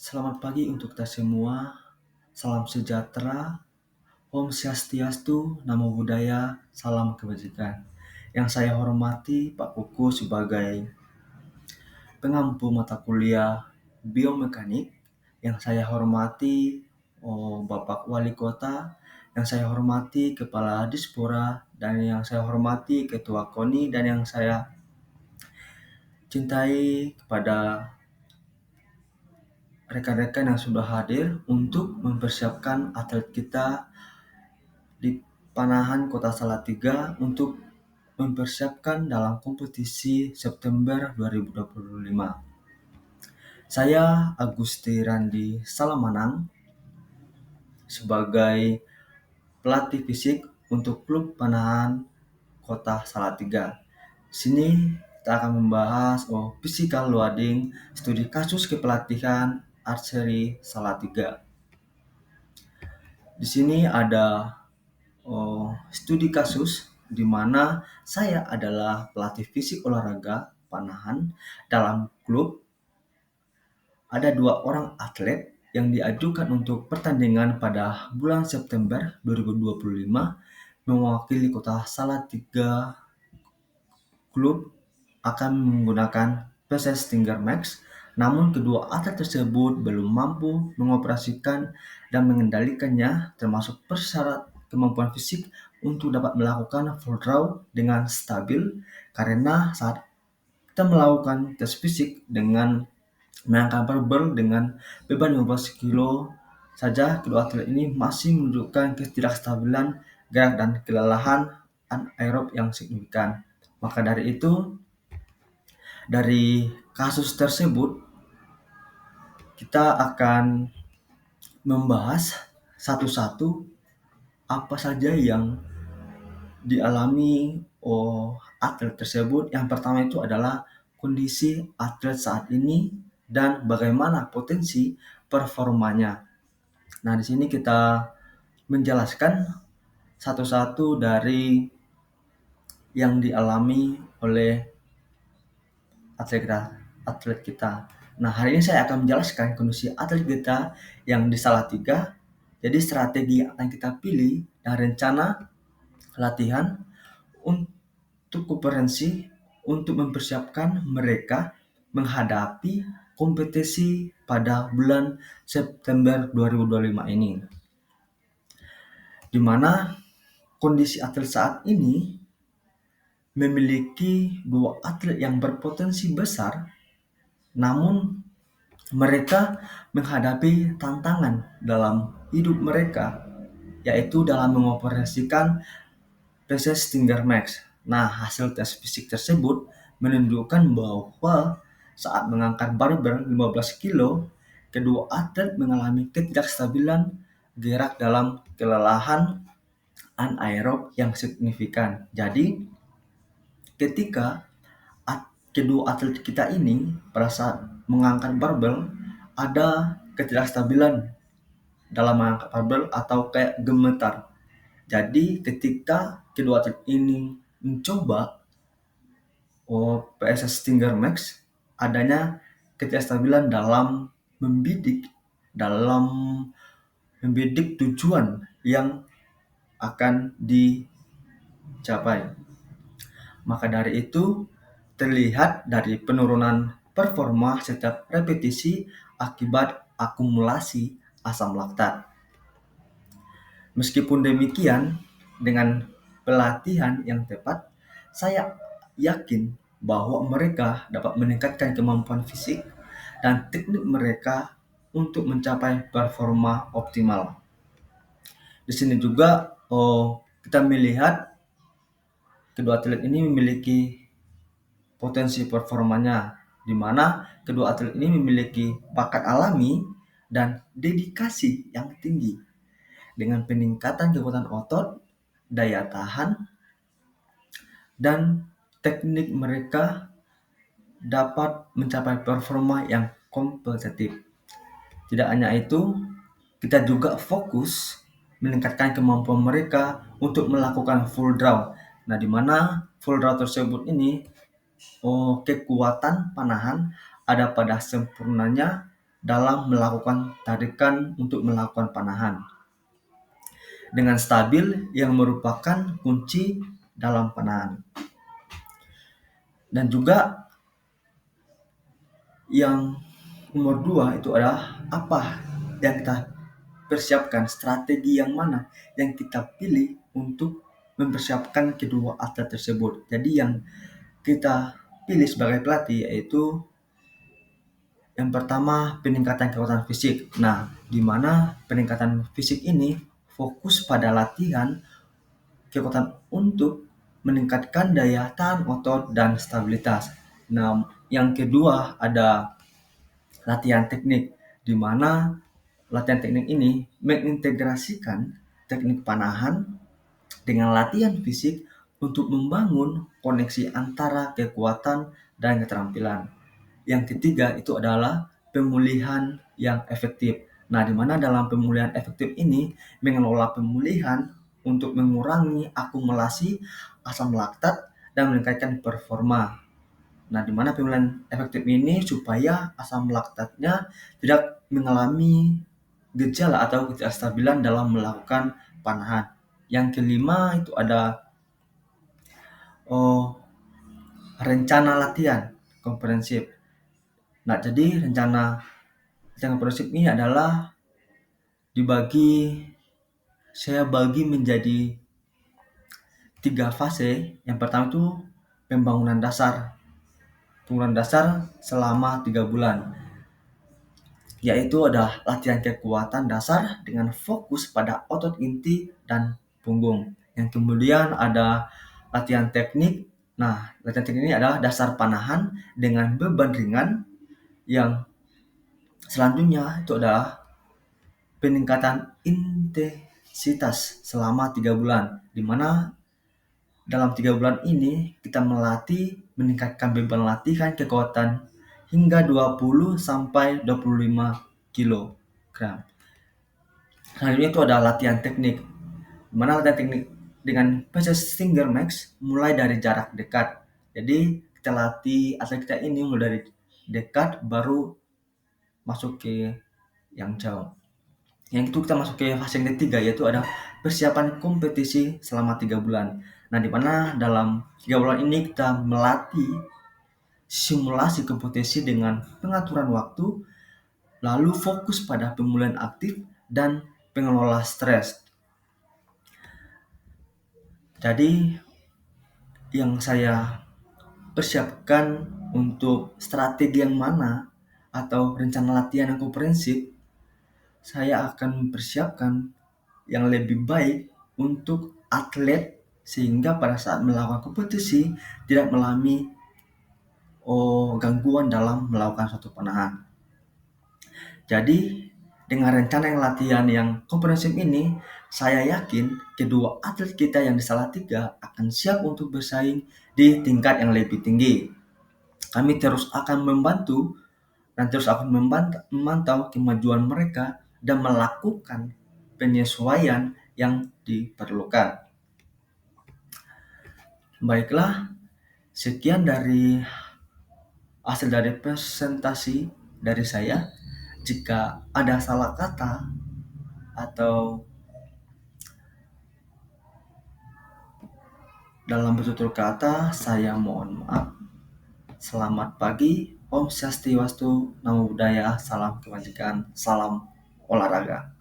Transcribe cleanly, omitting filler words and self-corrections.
Selamat pagi untuk kita semua. Salam sejahtera, Om Swastiastu, Namo Buddhaya, salam kebajikan. Yang saya hormati Pak Kuku sebagai pengampu mata kuliah biomekanik. Yang saya hormati Bapak Wali Kota. Yang saya hormati Kepala Dispora, dan yang saya hormati Ketua KONI, dan yang saya cintai kepada rekan-rekan yang sudah hadir untuk mempersiapkan atlet kita di Panahan Kota Salatiga untuk mempersiapkan dalam kompetisi September 2025. Saya Agusti Randi Salamanang sebagai pelatih fisik untuk klub Panahan Kota Salatiga. Sini kita akan membahas physical loading, studi kasus kepelatihan archery Salatiga. Di sini ada studi kasus di mana saya adalah pelatih fisik olahraga Panahan dalam klub. Ada 2 orang atlet yang diajukan untuk pertandingan pada bulan September 2025 mewakili kota Salatiga. Klub akan menggunakan PC Stinger Max, namun kedua atlet tersebut belum mampu mengoperasikan dan mengendalikannya, termasuk persyarat kemampuan fisik untuk dapat melakukan full draw dengan stabil, karena saat kita melakukan tes fisik dengan mengangkat barbel dengan beban 15 kilo saja, kedua atlet ini masih menunjukkan ketidakstabilan gerak dan kelelahan anaerob yang signifikan. Maka dari itu, dari kasus tersebut kita akan membahas satu-satu apa saja yang dialami atlet tersebut. Yang pertama itu adalah kondisi atlet saat ini dan bagaimana potensi performanya. Nah, di sini kita menjelaskan satu-satu dari yang dialami oleh atlet kita. Nah, hari ini saya akan menjelaskan kondisi atlet kita yang di Salatiga. Jadi strategi yang akan kita pilih dan rencana latihan untuk kompetensi untuk mempersiapkan mereka menghadapi kompetisi pada bulan September 2025 ini. Di mana kondisi atlet saat ini memiliki 2 atlet yang berpotensi besar, namun mereka menghadapi tantangan dalam hidup mereka, yaitu dalam mengoperasikan PC Stinger Max. Nah, hasil tes fisik tersebut menunjukkan bahwa saat mengangkat barbel 15 kilo, kedua atlet mengalami ketidakstabilan gerak dalam kelelahan anaerob yang signifikan. Jadi, ketika kedua atlet kita ini pada saat mengangkat barbel ada ketidakstabilan dalam mengangkat barbel atau kayak gemetar. Jadi ketika kedua atlet ini mencoba PSS Stinger Max, adanya ketidakstabilan dalam membidik tujuan yang akan dicapai. Maka dari itu terlihat dari penurunan performa setiap repetisi akibat akumulasi asam laktat. Meskipun demikian, dengan pelatihan yang tepat, saya yakin bahwa mereka dapat meningkatkan kemampuan fisik dan teknik mereka untuk mencapai performa optimal. Di sini juga kita melihat kedua atlet ini memiliki potensi performanya, di mana kedua atlet ini memiliki bakat alami dan dedikasi yang tinggi dengan peningkatan kekuatan otot, daya tahan, dan teknik mereka dapat mencapai performa yang kompetitif. Tidak hanya itu, kita juga fokus meningkatkan kemampuan mereka untuk melakukan full draw. Nah, di mana full draw tersebut ini kekuatan panahan ada pada sempurnanya dalam melakukan tarikan untuk melakukan panahan dengan stabil yang merupakan kunci dalam panahan. Dan juga yang nomor 2 itu adalah apa yang kita persiapkan, strategi yang mana yang kita pilih untuk mempersiapkan kedua atlet tersebut. Jadi yang kita pilih sebagai pelatih yaitu yang pertama peningkatan kekuatan fisik. Nah, di mana peningkatan fisik ini fokus pada latihan kekuatan untuk meningkatkan daya tahan otot dan stabilitas. Nah, yang kedua ada latihan teknik, di mana latihan teknik ini mengintegrasikan teknik panahan dengan latihan fisik untuk membangun koneksi antara kekuatan dan keterampilan. Yang ketiga itu adalah pemulihan yang efektif. Nah, di mana dalam pemulihan efektif ini mengelola pemulihan untuk mengurangi akumulasi asam laktat dan meningkatkan performa. Nah, di mana pemulihan efektif ini supaya asam laktatnya tidak mengalami gejala atau ketidakstabilan dalam melakukan panahan. Yang kelima itu ada rencana latihan komprehensif. Nah, jadi rencana latihan komprehensif ini adalah saya bagi menjadi 3 fase. Yang pertama itu pembangunan dasar. Pembangunan dasar selama 3 bulan. Yaitu ada latihan kekuatan dasar dengan fokus pada otot inti dan punggung. Yang kemudian ada latihan teknik. Nah, latihan teknik ini adalah dasar panahan dengan beban ringan. Yang selanjutnya itu adalah peningkatan intensitas selama 3 bulan, di mana dalam 3 bulan ini kita melatih meningkatkan beban latihan kekuatan hingga 20 sampai 25 kilogram. Selanjutnya itu ada latihan teknik, di mana latihan teknik dengan precision finger max mulai dari jarak dekat. Jadi kita latih atlet kita ini mulai dari dekat baru masuk ke yang jauh. Yang itu kita masuk ke fase yang ketiga, yaitu ada persiapan kompetisi selama 3 bulan. Nah, di mana dalam 3 bulan ini kita melatih simulasi kompetisi dengan pengaturan waktu, lalu fokus pada pemulihan aktif dan pengelola stres. Jadi yang saya persiapkan untuk strategi yang mana atau rencana latihan yang komprehensif, saya akan mempersiapkan yang lebih baik untuk atlet sehingga pada saat melakukan kompetisi tidak mengalami gangguan dalam melakukan suatu panahan. Jadi dengan rencana yang latihan yang komprehensif ini, saya yakin kedua atlet kita yang di Salatiga akan siap untuk bersaing di tingkat yang lebih tinggi. Kami terus akan membantu dan terus akan memantau kemajuan mereka dan melakukan penyesuaian yang diperlukan. Baiklah, sekian dari hasil dari presentasi dari saya. Jika ada salah kata atau dalam bertutur kata, saya mohon maaf. Selamat pagi, Om Swastiastu, Namo Buddhaya, salam kebajikan, salam olahraga.